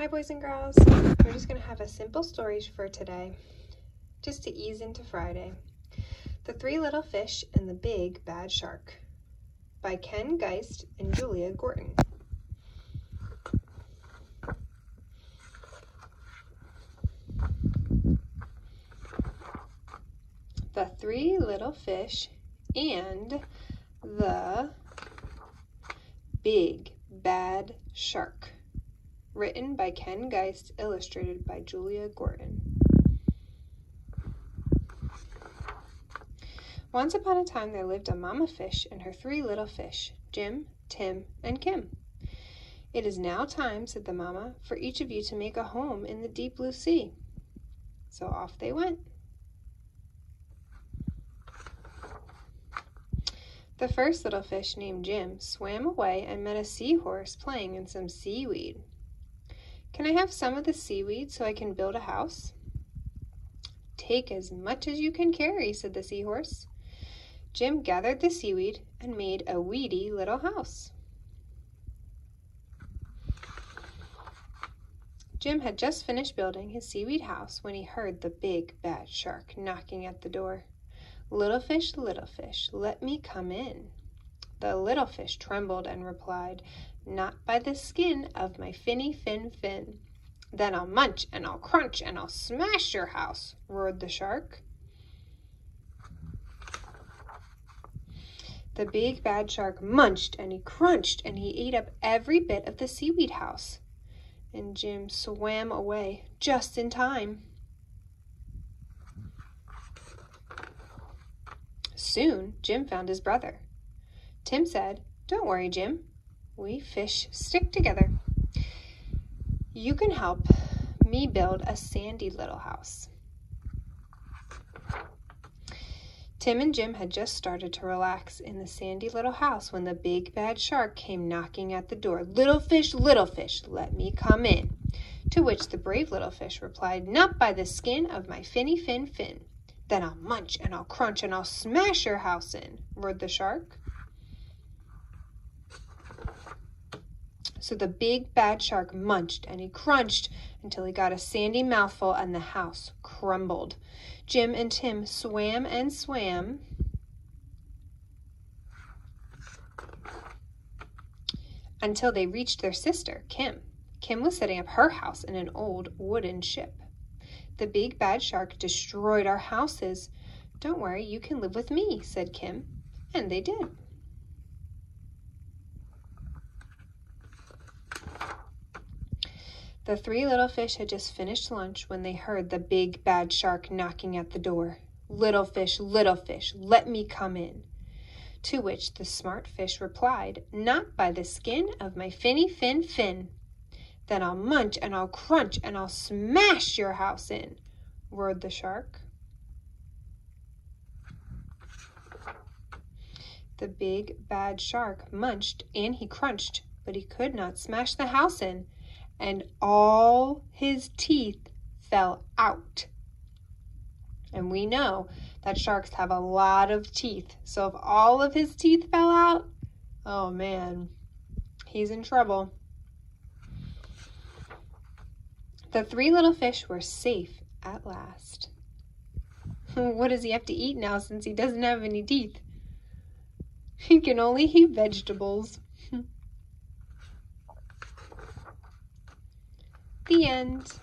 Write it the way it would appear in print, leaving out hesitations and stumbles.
Hi boys and girls, we're just going to have a simple story for today, just to ease into Friday. The Three Little Fish and the Big Bad Shark by Ken Geist and Julia Gorton. The Three Little Fish and the Big Bad Shark. Written by Ken Geist, illustrated by Julia Gorton. Once upon a time there lived a mama fish and her three little fish, Jim, Tim, and Kim. "It is now time," said the mama, "for each of you to make a home in the deep blue sea." So off they went. The first little fish, named Jim, swam away and met a seahorse playing in some seaweed. "Can I have some of the seaweed so I can build a house?" "Take as much as you can carry," said the seahorse. Jim gathered the seaweed and made a weedy little house. Jim had just finished building his seaweed house when he heard the big bad shark knocking at the door. Little fish, let me come in." The little fish trembled and replied, "Not by the skin of my finny fin. "Then I'll munch and I'll crunch and I'll smash your house," roared the shark. The big bad shark munched and he crunched and he ate up every bit of the seaweed house. And Jim swam away just in time. Soon Jim found his brother. Tim said, "Don't worry, Jim. We fish stick together. You can help me build a sandy little house." Tim and Jim had just started to relax in the sandy little house when the big bad shark came knocking at the door. Little fish, let me come in." To which the brave little fish replied, "Not by the skin of my finny fin. "Then I'll munch and I'll crunch and I'll smash your house in," roared the shark. So the big bad shark munched and he crunched until he got a sandy mouthful and the house crumbled. Jim and Tim swam and swam until they reached their sister, Kim. Kim was setting up her house in an old wooden ship. "The big bad shark destroyed our houses. Don't worry, you can live with me," said Kim. And they did. The three little fish had just finished lunch when they heard the big bad shark knocking at the door. Little fish, let me come in." To which the smart fish replied, "Not by the skin of my finny fin. "Then I'll munch and I'll crunch and I'll smash your house in," roared the shark. The big bad shark munched and he crunched, but he could not smash the house in, and all his teeth fell out. And we know that sharks have a lot of teeth, so if all of his teeth fell out, oh man, he's in trouble. The three little fish were safe at last. What does he have to eat now since he doesn't have any teeth? He can only eat vegetables. The end.